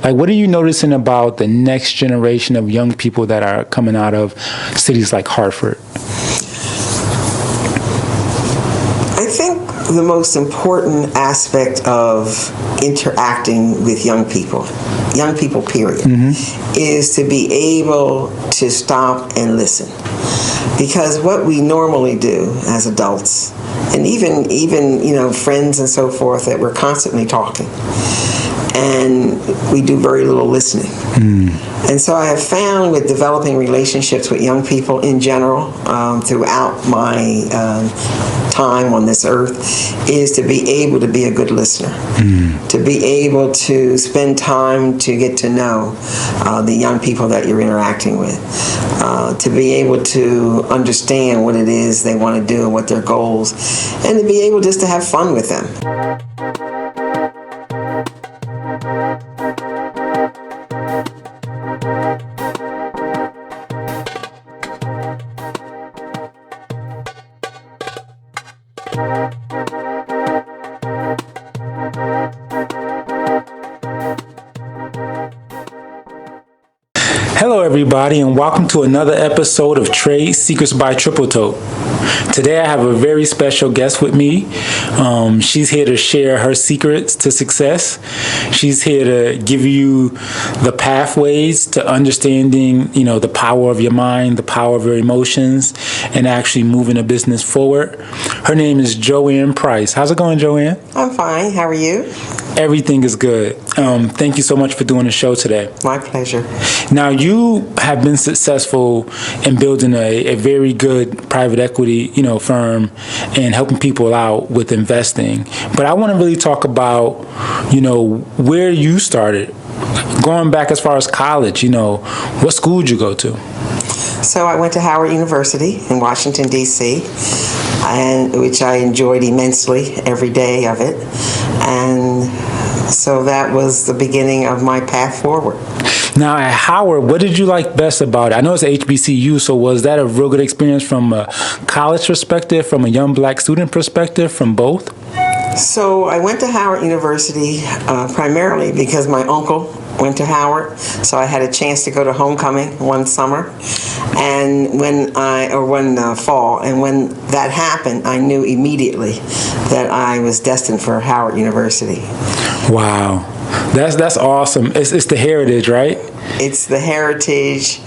Like, what are you noticing about the next generation of young people that are coming out of cities like Hartford? I think the most important aspect of interacting with young people period, is to be able to stop and listen. Because what we normally do as adults, and even friends and so forth, that we're constantly talking, and we do very little listening. And so I have found with developing relationships with young people in general throughout my time on this earth is to be able to be a good listener, to be able to spend time to get to know the young people that you're interacting with, to be able to understand what it is they want to do and what their goals, and to be able just to have fun with them. Hello, everybody, and welcome to another episode of Trade Secrets by Tripletote. Today, I have a very special guest with me. She's here to share her secrets to success. She's here to give you the pathways to understanding, the power of your mind, the power of your emotions, and actually moving a business forward. Her name is JoAnn Price. How's it going, JoAnn? I'm fine. How are you? Everything is good. Thank you so much for doing the show today. My pleasure. Now, you have been successful in building a very good private equity, firm and helping people out with investing. But I want to really talk about, where you started. Going back as far as college, what school did you go to? So I went to Howard University in Washington, D.C., which I enjoyed immensely every day of it. And so that was the beginning of my path forward. Now, at Howard, what did you like best about it? I know it's HBCU, so was that a real good experience from a college perspective, from a young black student perspective, from both? So I went to Howard University primarily because my uncle went to Howard, so I had a chance to go to homecoming one summer, and one fall, and when that happened, I knew immediately that I was destined for Howard University. Wow, that's awesome. It's the heritage, right? It's the heritage.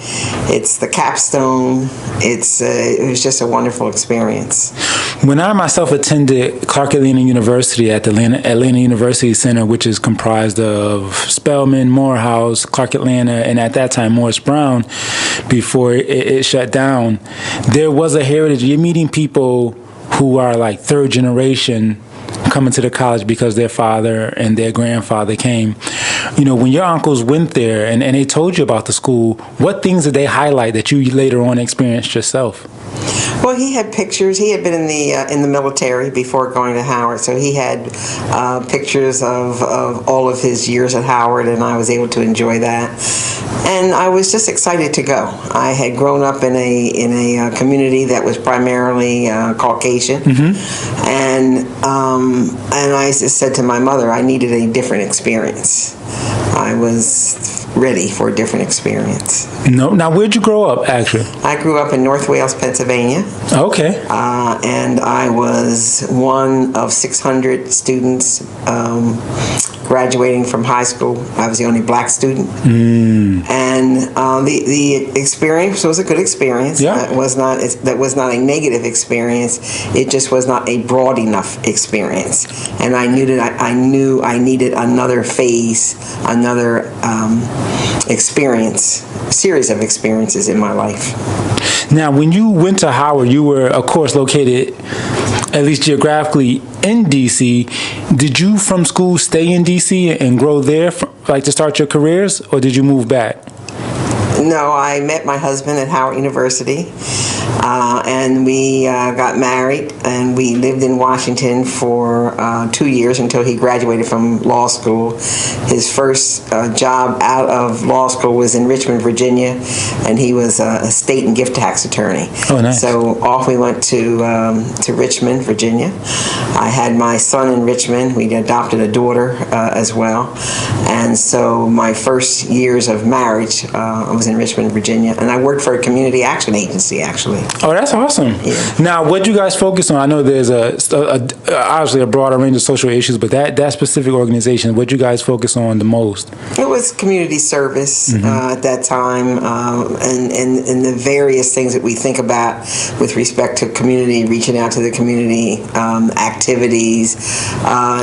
It's the capstone. It was just a wonderful experience. When I myself attended Clark Atlanta University at the Atlanta University Center, which is comprised of Spelman, Morehouse, Clark Atlanta, and at that time Morris Brown, before it shut down, there was a heritage. You're meeting people who are like third generation coming to the college because their father and their grandfather came. When your uncles went there and they told you about the school, what things did they highlight that you later on experienced yourself? Well, he had pictures. He had been in the military before going to Howard, so he had pictures of all of his years at Howard, and I was able to enjoy that. And I was just excited to go. I had grown up in a community that was primarily Caucasian, and I just said to my mother, I needed a different experience. I was ready for a different experience. No. Now, where'd you grow up, actually? I grew up in North Wales, Pennsylvania. Okay. And I was one of 600 students graduating from high school. I was the only black student. And the experience was a good experience. Yeah. That was not a negative experience. It just was not a broad enough experience. And I knew that I needed another phase, another series of experiences in my life. Now, when you went to Howard, you were, of course, located, at least geographically, in D.C. Did you, from school, stay in D.C. and grow there, to start your careers, or did you move back? No, I met my husband at Howard University. and we got married, and we lived in Washington for 2 years until he graduated from law school. His first job out of law school was in Richmond, Virginia, and he was a estate and gift tax attorney. Oh, nice. So off we went to Richmond, Virginia. I had my son in Richmond. We adopted a daughter as well. And so my first years of marriage, I was in Richmond, Virginia, and I worked for a community action agency, actually. Oh, that's awesome. Yeah. Now, what do you guys focus on? I know there's obviously a broader range of social issues, but that specific organization, what do you guys focus on the most? It was community service at that time, and the various things that we think about with respect to community, reaching out to the community, activities.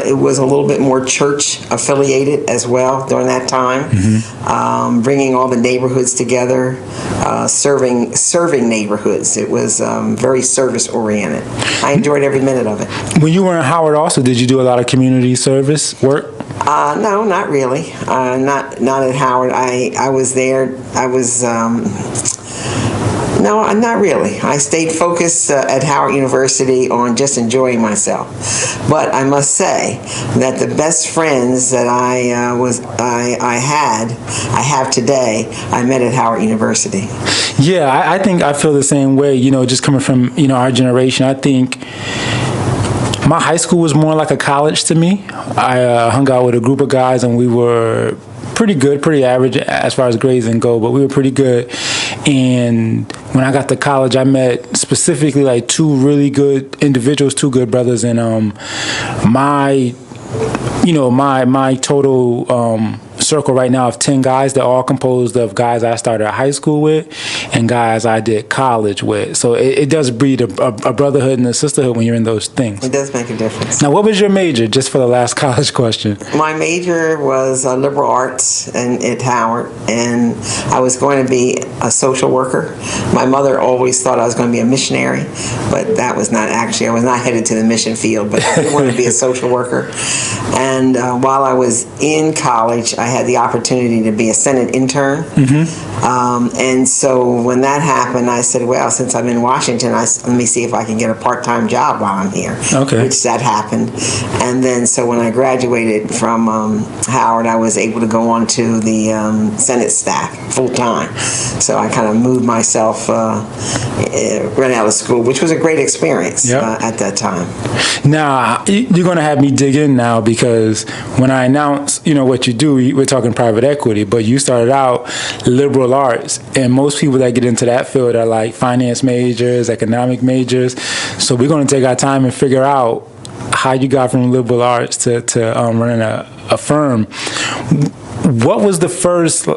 It was a little bit more church affiliated as well during that time, bringing all the neighborhoods together, serving neighborhoods. It was very service oriented. I enjoyed every minute of it. When you were in Howard also, did you do a lot of community service work? No, not really. Not at Howard. I was there. No, not really. I stayed focused at Howard University on just enjoying myself. But I must say that the best friends that I have today, I met at Howard University. Yeah, I think I feel the same way. You know, just coming from our generation, I think my high school was more like a college to me. I hung out with a group of guys, and we were pretty good, pretty average as far as grades and go, but we were pretty good. And when I got to college, I met specifically like two really good individuals, two good brothers, and my total circle right now of 10 guys, they're all composed of guys I started high school with and guys I did college with. So it does breed a brotherhood and a sisterhood when you're in those things. It does make a difference. Now, what was your major, just for the last college question? My major was liberal arts at Howard, and I was going to be a social worker. My mother always thought I was going to be a missionary, but that was not actually, I was not headed to the mission field, but I wanted to be a social worker. And while I was in college, I had the opportunity to be a Senate intern. And so when that happened, I said, well, since I'm in Washington, let me see if I can get a part-time job while I'm here, which that happened. And then so when I graduated from Howard, I was able to go on to the Senate staff full-time. So I kind of moved myself right out of school, which was a great experience at that time. Now, you're going to have me dig in now, because when I announce, what you do, we're talking private equity, but you started out liberal arts, and most people that get into that field are like finance majors, economic majors. So we're going to take our time and figure out how you got from liberal arts to running a firm. What was the first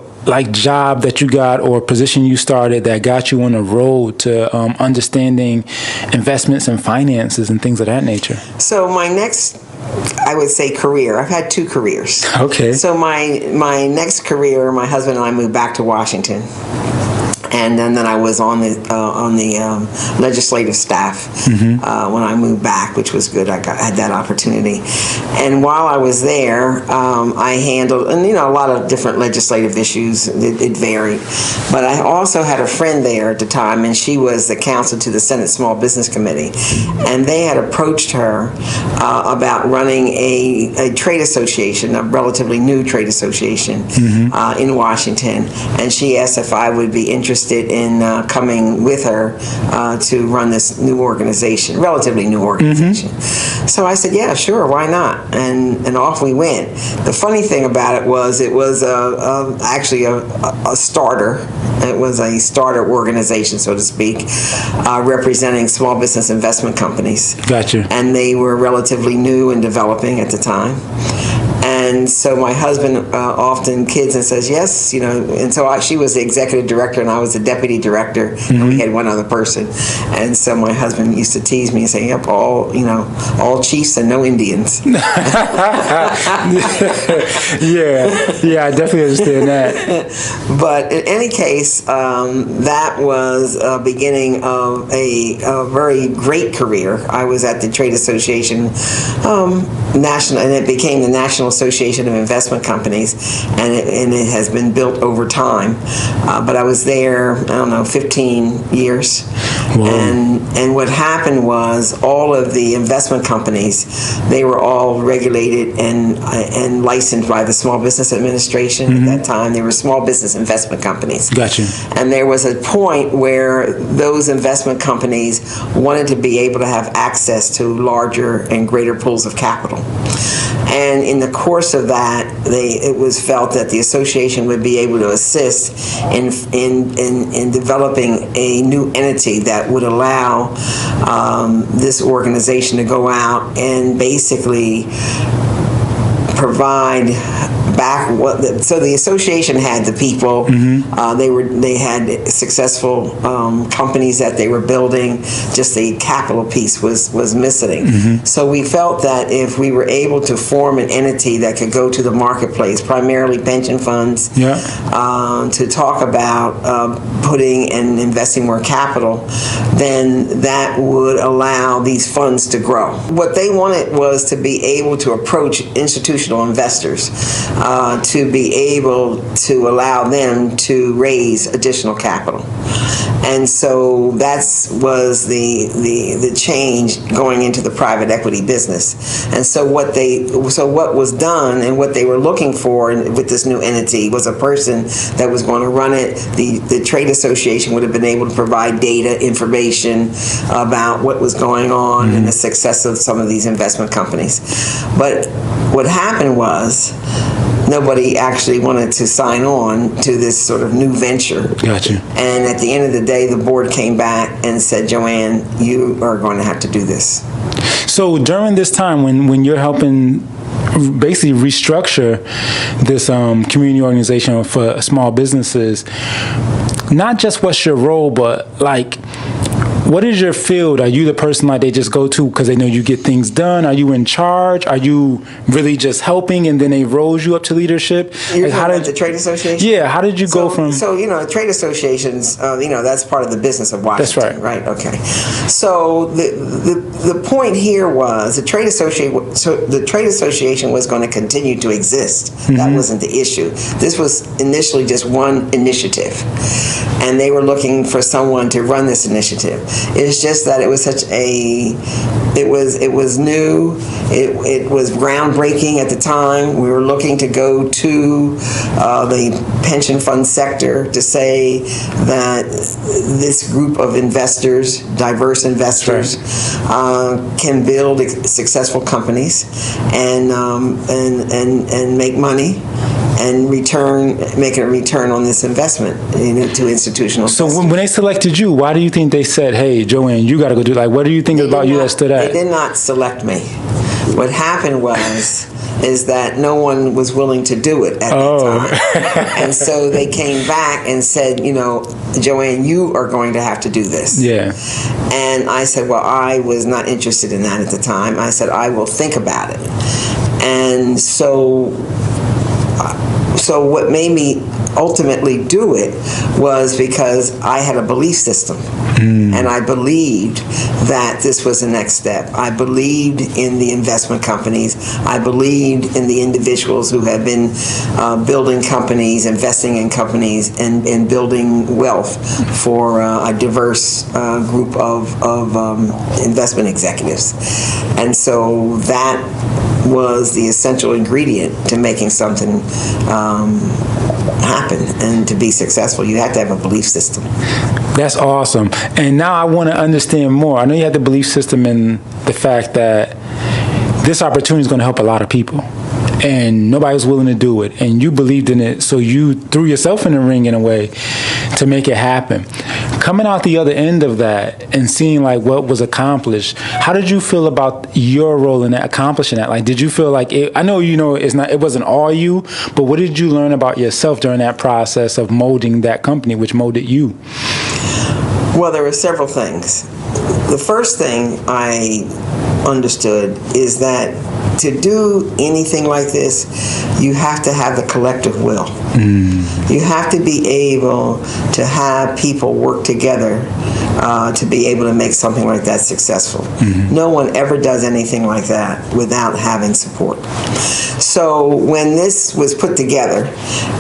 job that you got or position you started that got you on the road to understanding investments and finances and things of that nature? So my next, I would say, career, I've had two careers. Okay. So my next career, my husband and I moved back to Washington. And then I was on the legislative staff when I moved back, which was good. I had that opportunity. And while I was there, I handled, a lot of different legislative issues. It varied. But I also had a friend there at the time, and she was the counsel to the Senate Small Business Committee. And they had approached her about running a trade association, a relatively new trade association in Washington. And she asked if I would be interested in coming with her to run this new organization, relatively new organization. So I said, yeah, sure, why not? And off we went. The funny thing about it was actually a starter. It was a starter organization, so to speak, representing small business investment companies. Gotcha. And they were relatively new and developing at the time. And so my husband often kids and says, yes, and so she was the executive director and I was the deputy director, and we had one other person. And so my husband used to tease me and say, yep, all chiefs and no Indians. Yeah, I definitely understand that. But in any case, that was a beginning of a very great career. I was at the Trade Association National, and it became the National Association of Investment Companies, and it has been built over time. But I was there, I don't know, 15 years. Whoa. And what happened was all of the investment companies, they were all regulated and licensed by the Small Business Administration. At that time, they were small business investment companies. Gotcha. And there was a point where those investment companies wanted to be able to have access to larger and greater pools of capital. And in the course of that, it was felt that the association would be able to assist in developing a new entity that would allow this organization to go out and basically provide back so the association had the people. They had successful companies that they were building. Just the capital piece was missing. So we felt that if we were able to form an entity that could go to the marketplace, primarily pension funds, to talk about putting and investing more capital, then that would allow these funds to grow. What they wanted was to be able to approach institutional investors, to be able to allow them to raise additional capital. And so that was the change going into the private equity business. And so what was done and what they were looking for with this new entity was a person that was going to run it. The trade association would have been able to provide data, information about what was going on and the success of some of these investment companies. But what happened was nobody actually wanted to sign on to this sort of new venture. Gotcha. And at the end of the day, the board came back and said, JoAnn, you are going to have to do this. So during this time when you're helping basically restructure this community organization for small businesses, not just what's your role, but like, what is your field? Are you the person like they just go to because they know you get things done? Are you in charge? Are you really just helping and then they rose you up to leadership? You're talking about the trade association? Yeah, how did you go from... So, trade associations, that's part of the business of Washington. That's right. Okay. So the point here was the trade association was going to continue to exist. That wasn't the issue. This was initially just one initiative, and they were looking for someone to run this initiative. It's just that it was it was new, it was groundbreaking at the time. We were looking to go to the pension fund sector to say that this group of investors, diverse investors, can build successful companies and make money and make a return on this investment to institutional. So when they selected you, why do you think they said, "Hey, JoAnn, you got to go do"? Like, what do you think about you that stood out? They did not select me. What happened is that no one was willing to do it at that time, and so they came back and said, JoAnn, you are going to have to do this. Yeah. And I said, well, I was not interested in that at the time. I said, I will think about it. And so what made me ultimately do it was because I had a belief system, and I believed that this was the next step. I believed in the investment companies. I believed in the individuals who have been building companies, investing in companies, and building wealth for a diverse group of investment executives. And so that was the essential ingredient to making something happen and to be successful. You have to have a belief system. That's awesome. And now I want to understand more. I know you had the belief system in the fact that this opportunity is going to help a lot of people, and nobody was willing to do it, and you believed in it, so you threw yourself in the ring in a way to make it happen. Coming out the other end of that and seeing like what was accomplished, how did you feel about your role in that, accomplishing that? Like, did you feel like it, I know it wasn't all you, but what did you learn about yourself during that process of molding that company, which molded you? Well, there were several things. The first thing I understood is that to do anything like this, you have to have the collective will. You have to be able to have people work together to be able to make something like that successful. No one ever does anything like that without having support. So when this was put together,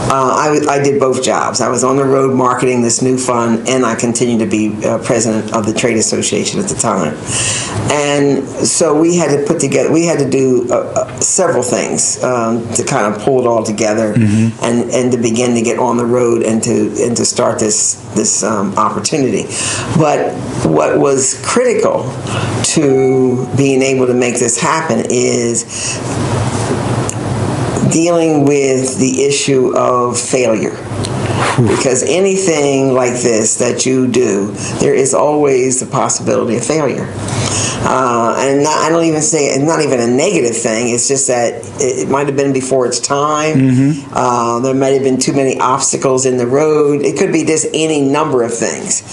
I did both jobs. I was on the road marketing this new fund, and I continued to be president of the trade association at the time. And so we had to put together, we had to do several things to kind of pull it all together and to begin to get on the road and to start this opportunity. But what was critical to being able to make this happen is dealing with the issue of failure. Because anything like this that you do, there is always the possibility of failure. And I don't even say it's not even a negative thing. It's just that it might have been before its time. There might have been too many obstacles in the road. It could be just any number of things.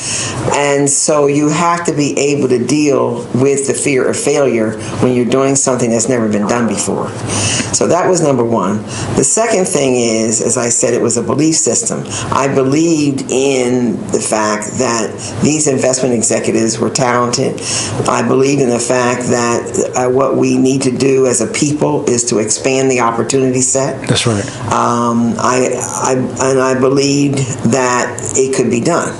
And so you have to be able to deal with the fear of failure when you're doing something that's never been done before. So that was number one. The second thing is, as I said, it was a belief system. I believed in the fact that these investment executives were talented. I believed in the fact that what we need to do as a people is to expand the opportunity set. That's right. I believed that it could be done.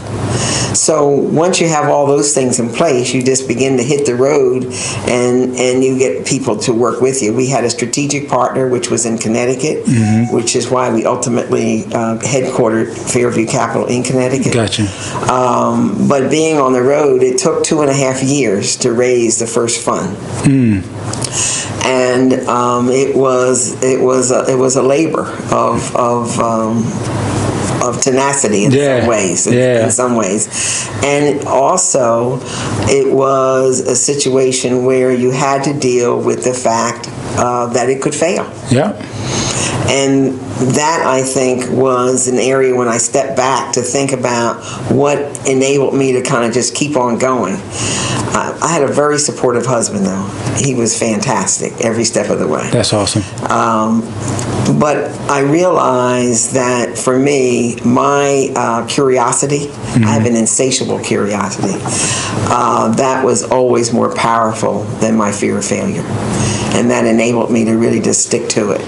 So once you have all those things in place, you just begin to hit the road and you get people to work with you. We had a strategic partner, which was in Connecticut, which is why we ultimately headquartered Fairview Capital in Connecticut. Gotcha. But being on the road, it took 2.5 years to raise the first fund. And it was a labor of tenacity in some ways. In some ways, and also it was a situation where you had to deal with the fact that it could fail. And that, I think, was an area when I stepped back to think about what enabled me to kind of just keep on going. I had a very supportive husband, though. He was fantastic every step of the way. That's awesome. But I realized that for me, my curiosity, I have an insatiable curiosity, that was always more powerful than my fear of failure. And that enabled me to really just stick to it.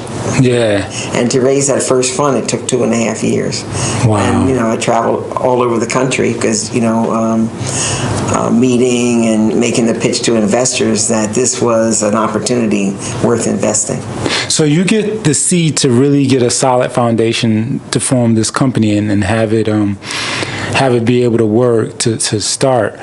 And to raise that first fund, it took 2.5 years. Wow. And, I traveled all over the country because, meeting and making the pitch to investors that this was an opportunity worth investing. So you get the seed to really get a solid foundation to form this company and have it be able to work to start.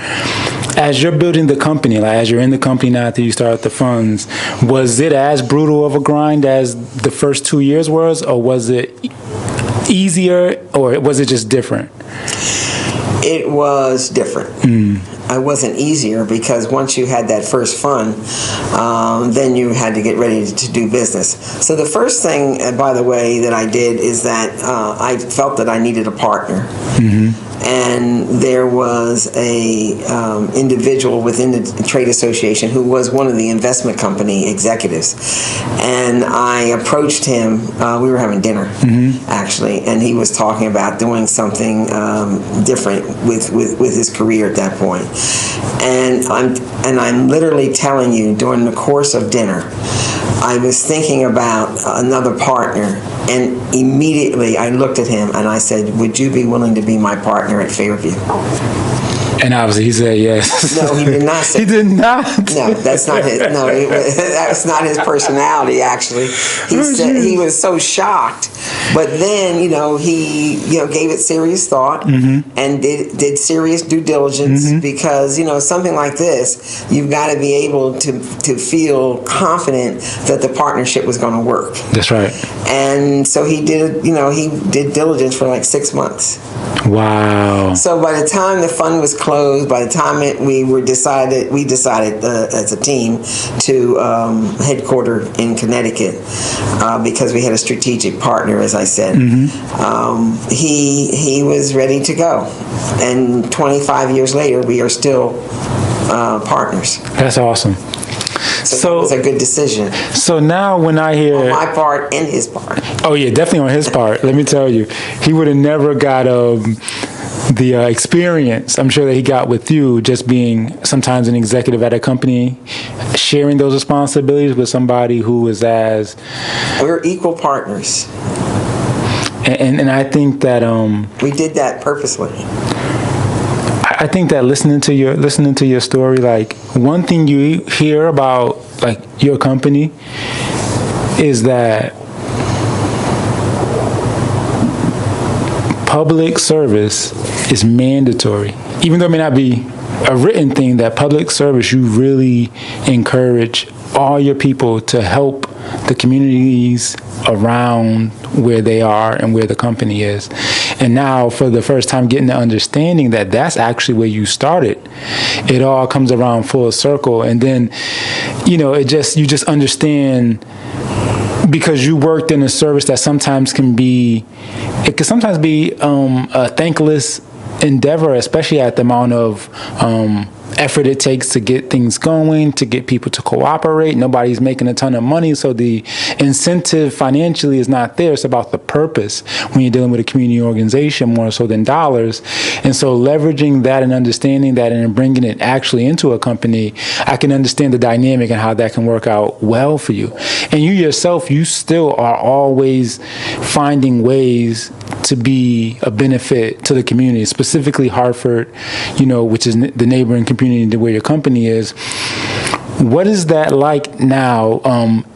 As you're building the company, like as you're in the company now after you start the funds, was it as brutal of a grind as the first 2 years was, or was it easier, or was it just different? It was different. It wasn't easier because once you had that first fund, then you had to get ready to do business. So the first thing, by the way, that I did is that I felt that I needed a partner. And there was a individual within the trade association who was one of the investment company executives, and I approached him. We were having dinner, actually, and he was talking about doing something different with his career at that point. And I'm literally telling you, during the course of dinner, I was thinking about another partner, and immediately I looked at him and I said, "Would you be willing to be my partner at Fairview?" And obviously he said yes. No, he did not say. He did not. No, that's not his. No, that's not his personality. Actually, he was so shocked, but then he gave it serious thought and did serious due diligence because something like this, you've got to be able to feel confident that the partnership was going to work. That's right. And so he did. He did diligence for like 6 months. Wow. So by the time the fund was closed, by the time we decided as a team to headquarter in Connecticut because we had a strategic partner, as I said. He was ready to go, and 25 years later, we are still partners. That's awesome. So it was a good decision So now when I hear on my part and his part. Oh yeah, definitely on his part. Let me tell you, he would have never got the experience I'm sure that he got with you, just being sometimes an executive at a company, sharing those responsibilities with somebody who is as We're equal partners. and I think that We did that purposely. I think that listening to your story, like one thing you hear about like your company is that public service is mandatory. Even though it may not be a written thing, that public service, you really encourage all your people to help the communities around where they are and where the company is. And now for the first time getting the understanding that that's actually where you started, it all comes around full circle. And then, you just understand, because you worked in a service that sometimes can be a thankless endeavor, especially at the amount of effort it takes to get things going, to get people to cooperate. Nobody's making a ton of money, so the incentive financially is not there. It's about the purpose when you're dealing with a community organization more so than dollars. And so leveraging that and understanding that and bringing it actually into a company, I can understand the dynamic and how that can work out well for you. And you yourself, you still are always finding ways to be a benefit to the community, specifically Hartford, which is the neighboring community to where your company is. What is that like now,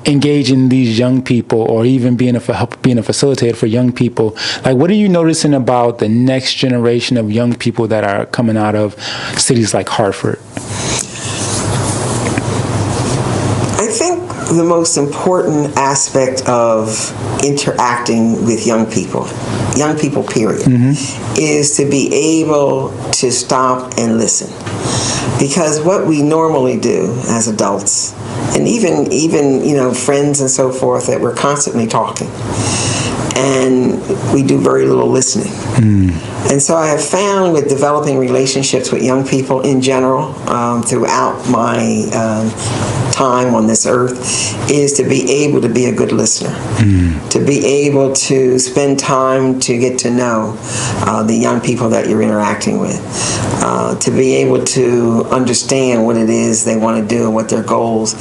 engaging these young people, or even being a facilitator for young people? Like, what are you noticing about the next generation of young people that are coming out of cities like Hartford? I think the most important aspect of interacting with young people period, is to be able to stop and listen. Because what we normally do as adults, and even friends and so forth, that we're constantly talking, and we do very little listening. And so I have found with developing relationships with young people in general, throughout my time on this earth, is to be able to be a good listener, to be able to spend time to get to know the young people that you're interacting with, to be able to understand what it is they want to do and what their goals,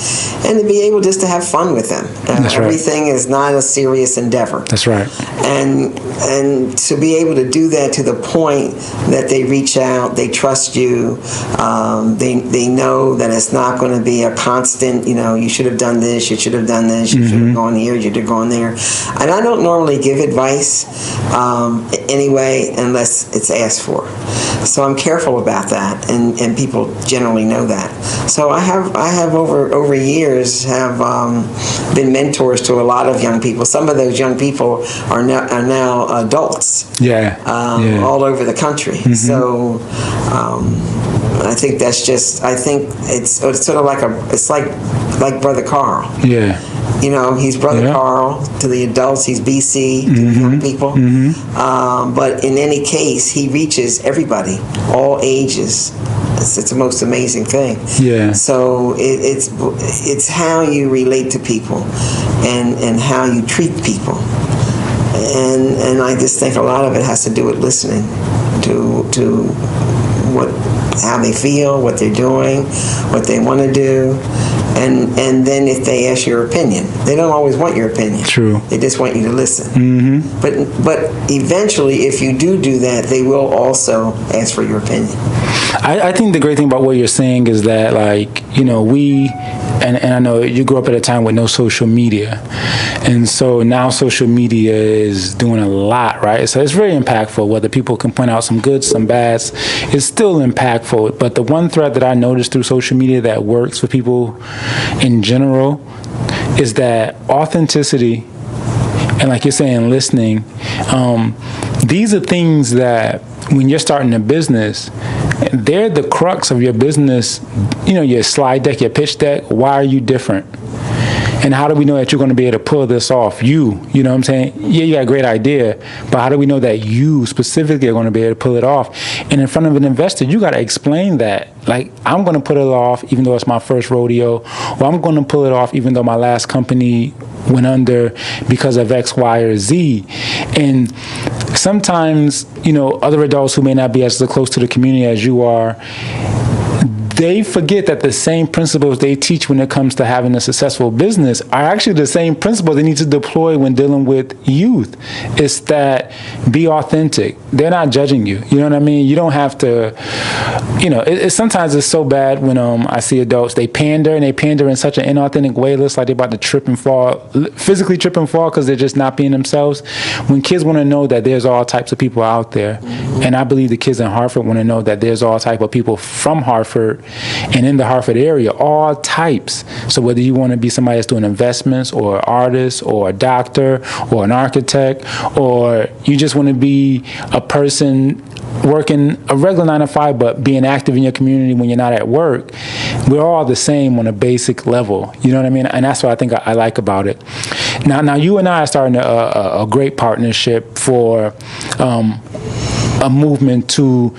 and to be able just to have fun with them. Everything is not a serious endeavor. That's right. And to be able to do that to the point that they reach out, they trust you, they know that it's not going to be a constant, you should have done this, you should have done this, you should have gone here, you should have gone there. And I don't normally give advice anyway unless it's asked for. So I'm careful about that, and people generally know that. So I have over years have been mentors to a lot of young people. Some of those young people are now adults. All over the country. So I think that's just. I think it's sort of like Brother Carl. He's Brother Carl to the adults. He's BC to the young people. But in any case, he reaches everybody, all ages. It's the most amazing thing. So it's how you relate to people, and how you treat people. And I just think a lot of it has to do with listening to how they feel, what they're doing, what they want to do, and then if they ask your opinion, they don't always want your opinion. True. They just want you to listen. But eventually, if you do that, they will also ask for your opinion. I think the great thing about what you're saying is that, we, and I know you grew up at a time with no social media. And so now social media is doing a lot, right? So it's very impactful. Whether people can point out some goods, some bads, it's still impactful. But the one thread that I noticed through social media that works for people in general is that authenticity, and like you're saying, listening. These are things that when you're starting a business, they're the crux of your business, your slide deck, your pitch deck. Why are you different? And how do we know that you're going to be able to pull this off? You know what I'm saying? Yeah, you got a great idea, but how do we know that you specifically are going to be able to pull it off? And in front of an investor, you got to explain that. Like, I'm going to pull it off even though it's my first rodeo, or I'm going to pull it off even though my last company went under because of X, Y, or Z. And sometimes, you know, other adults who may not be as close to the community as you are, they forget that the same principles they teach when it comes to having a successful business are actually the same principles they need to deploy when dealing with youth. It's that be authentic. They're not judging you. You know what I mean? You don't have to, you know, sometimes it's so bad when I see adults, they pander in such an inauthentic way. It looks like they're about to trip and fall, physically trip and fall because they're just not being themselves. When kids want to know that there's all types of people out there, and I believe the kids in Hartford want to know that there's all type of people from Hartford and in the Hartford area, all types. So whether you want to be somebody that's doing investments or an artist or a doctor or an architect, or you just want to be a person working a regular 9 to 5 but being active in your community when you're not at work, we're all the same on a basic level. You know what I mean? And that's what I think I like about it. Now you and I are starting a great partnership for a movement to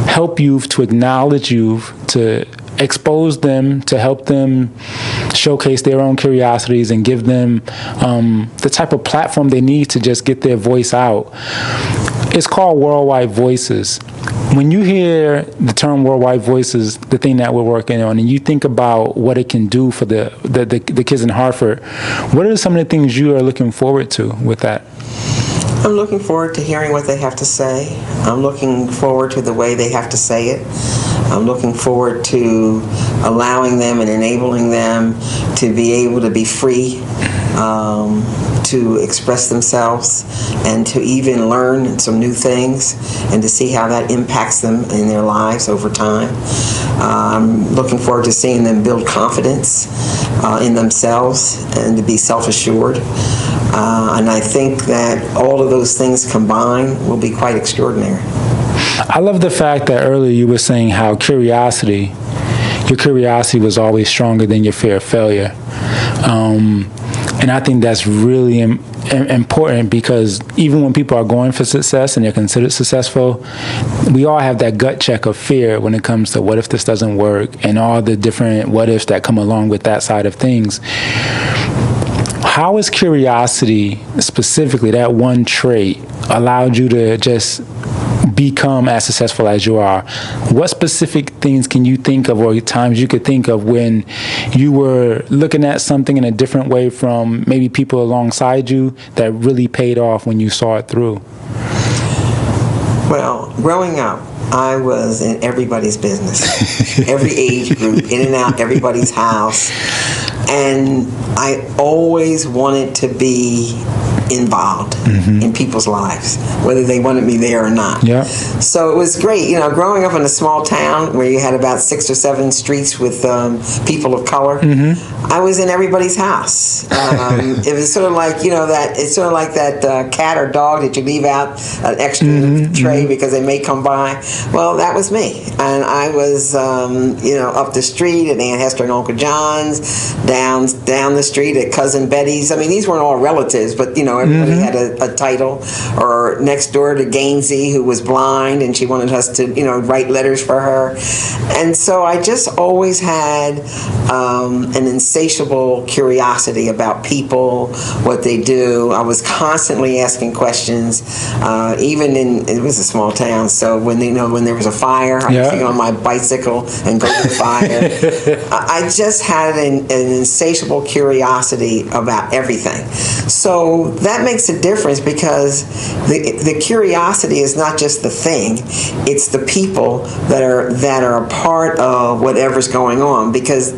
help youth, to acknowledge youth, to expose them, to help them showcase their own curiosities and give them the type of platform they need to just get their voice out. It's called Worldwide Voices. When you hear the term Worldwide Voices, the thing that we're working on, and you think about what it can do for the kids in Hartford, what are some of the things you are looking forward to with that? I'm looking forward to hearing what they have to say. I'm looking forward to the way they have to say it. I'm looking forward to allowing them and enabling them to be able to be free, to express themselves, and to even learn some new things, and to see how that impacts them in their lives over time. I'm looking forward to seeing them build confidence in themselves and to be self-assured. And I think that all of those things combined will be quite extraordinary. I love the fact that earlier you were saying how your curiosity was always stronger than your fear of failure. And I think that's really important, because even when people are going for success and they're considered successful, we all have that gut check of fear when it comes to what if this doesn't work and all the different what ifs that come along with that side of things. How has curiosity, specifically that one trait, allowed you to just become as successful as you are? What specific things can you think of, or times you could think of, when you were looking at something in a different way from maybe people alongside you that really paid off when you saw it through? Well, growing up, I was in everybody's business, every age group, in and out everybody's house, and I always wanted to be involved in people's lives, whether they wanted me there or not. Yeah. So it was great, you know, growing up in a small town where you had about 6 or 7 streets with people of color. I was in everybody's house. It was sort of like, you know, it's sort of like that cat or dog that you leave out an extra tray because they may come by. Well, that was me, and I was, you know, up the street at Aunt Hester and Uncle John's, down the street at Cousin Betty's. I mean, these weren't all relatives, but you know, everybody had a title. Or next door to Gainsey, who was blind, and she wanted us to, you know, write letters for her. And so I just always had an insatiable curiosity about people, what they do. I was constantly asking questions. Even it was a small town, so when there was a fire, I would get on my bicycle and go to the fire. I just had an insatiable curiosity about everything. So that makes a difference, because the curiosity is not just the thing; it's the people that are a part of whatever's going on. Because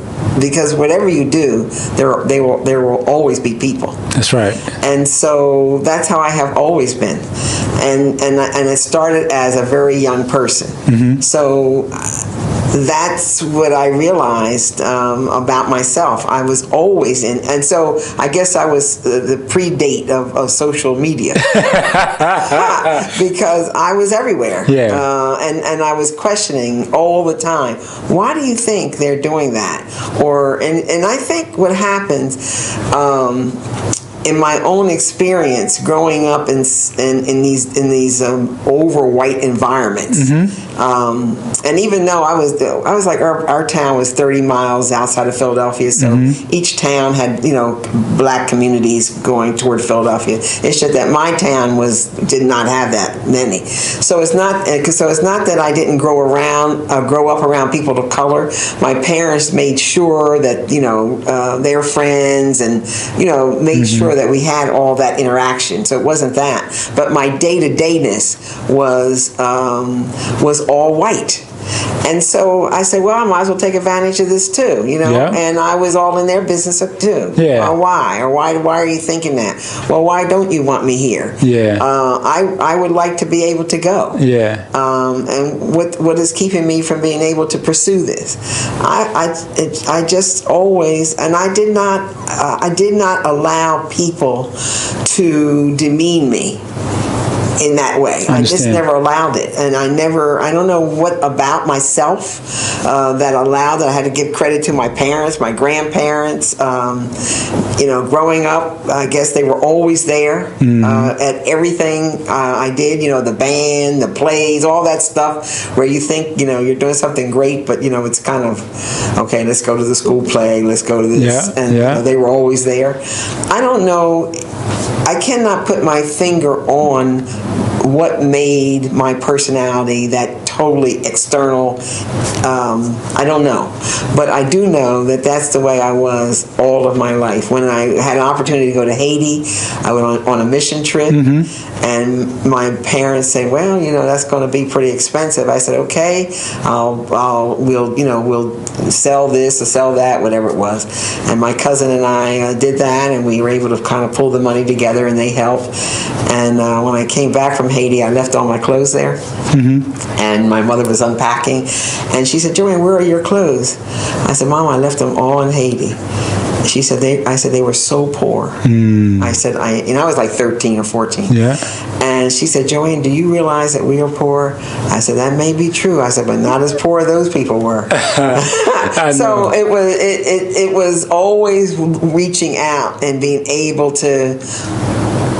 whatever you do, there will always be people. That's right. And so that's how I have always been, and it started as a very young person. So that's what I realized about myself. I was always in, and so I guess I was the predate of social media because I was everywhere. And I was questioning all the time, why do you think they're doing that? And I think what happens in my own experience growing up in these over white environments, and even though I was like our town was 30 miles outside of Philadelphia, so each town had black communities going toward Philadelphia. It's just that my town did not have that many. So it's not that I didn't grow up around people of color. My parents made sure that their friends and made sure that we had all that interaction. So it wasn't that, but my day-to-dayness was all white. And so I said, well, I might as well take advantage of this too, and I was all in their business too. Why are you thinking that? Well, why don't you want me here? I would like to be able to go. And what is keeping me from being able to pursue this? I just always, and I did not allow people to demean me in that way. I just never allowed it, and I don't know what about myself that allowed that. I had to give credit to my parents, my grandparents. Growing up, I guess they were always there at everything I did. The band, the plays, all that stuff. Where you think you're doing something great, but it's kind of okay. Let's go to the school play. Let's go to this, and they were always there. I don't know. I cannot put my finger on what made my personality that totally external. I don't know. But I do know that that's the way I was all of my life. When I had an opportunity to go to Haiti, I went on a mission trip, and my parents said, well, that's going to be pretty expensive. I said, okay, we'll sell this or sell that, whatever it was. And my cousin and I did that, and we were able to kind of pull the money together, and they helped. And when I came back from Haiti, I left all my clothes there. And my mother was unpacking, and she said, JoAnn, where are your clothes? I said, Mom, I left them all in Haiti. She said, I said, they were so poor. I said, I was like 13 or 14. And she said, JoAnn, do you realize that we are poor? I said, that may be true. I said, but not as poor as those people were. So it was always reaching out and being able to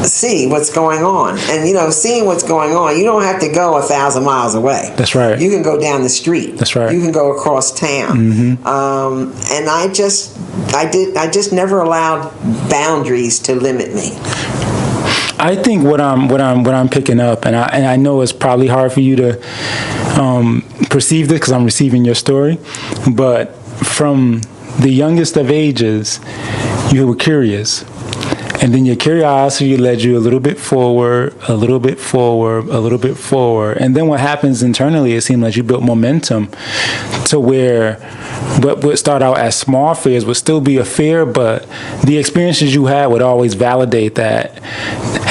see what's going on. And seeing what's going on, you don't have to go 1,000 miles away. That's right. You can go down the street. That's right. You can go across town. And I just never allowed boundaries to limit me. I think what I'm picking up, and I know it's probably hard for you to perceive this because I'm receiving your story, but from the youngest of ages, you were curious. And then your curiosity led you a little bit forward, a little bit forward, a little bit forward. And then what happens internally, it seemed like you built momentum to where what would start out as small fears would still be a fear, but the experiences you had would always validate that.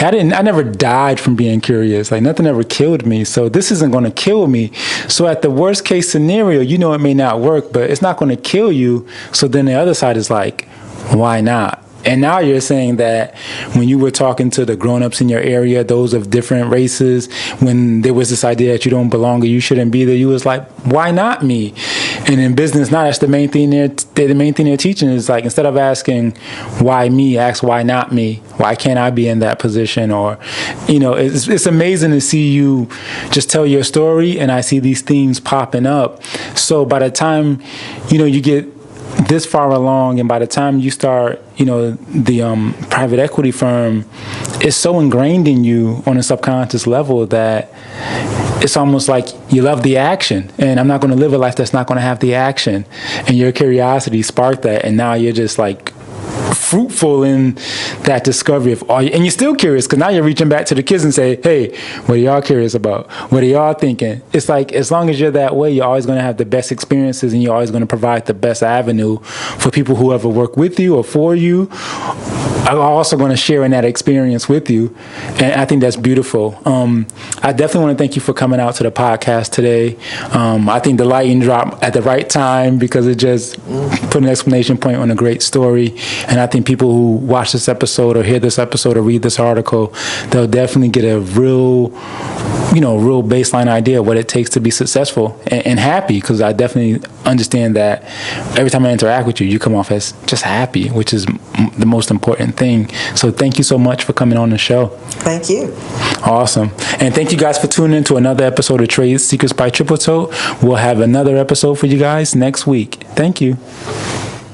I never died from being curious. Like, nothing ever killed me, so this isn't going to kill me. So at the worst case scenario, it may not work, but it's not going to kill you. So then the other side is like, why not? And now you're saying that when you were talking to the grown-ups in your area, those of different races, when there was this idea that you don't belong or you shouldn't be there, you was like, why not me? And in business now, that's the main thing they're teaching is like, instead of asking why me, ask why not me? Why can't I be in that position? Or, it's amazing to see you just tell your story, and I see these themes popping up. So by the time, you get this far along, and by the time you start, the private equity firm is so ingrained in you on a subconscious level that it's almost like you love the action, and I'm not going to live a life that's not going to have the action. And your curiosity sparked that, and now you're just like fruitful in that discovery of all, and you're still curious because now you're reaching back to the kids and say, hey, what are y'all curious about? What are y'all thinking? It's like, as long as you're that way, you're always going to have the best experiences, and you're always going to provide the best avenue for people who ever work with you or for you are also going to share in that experience with you. And I think that's beautiful. I definitely want to thank you for coming out to the podcast today. I think the lighting dropped at the right time because it just put an exclamation point on a great story. And I think people who watch this episode or hear this episode or read this article, they'll definitely get a real baseline idea of what it takes to be successful and happy, because I definitely understand that every time I interact with you, you come off as just happy, which is the most important thing. So thank you so much for coming on the show. Thank you. Awesome. And thank you guys for tuning in to another episode of Trade Secrets by Tripletote. We'll have another episode for you guys next week. Thank you.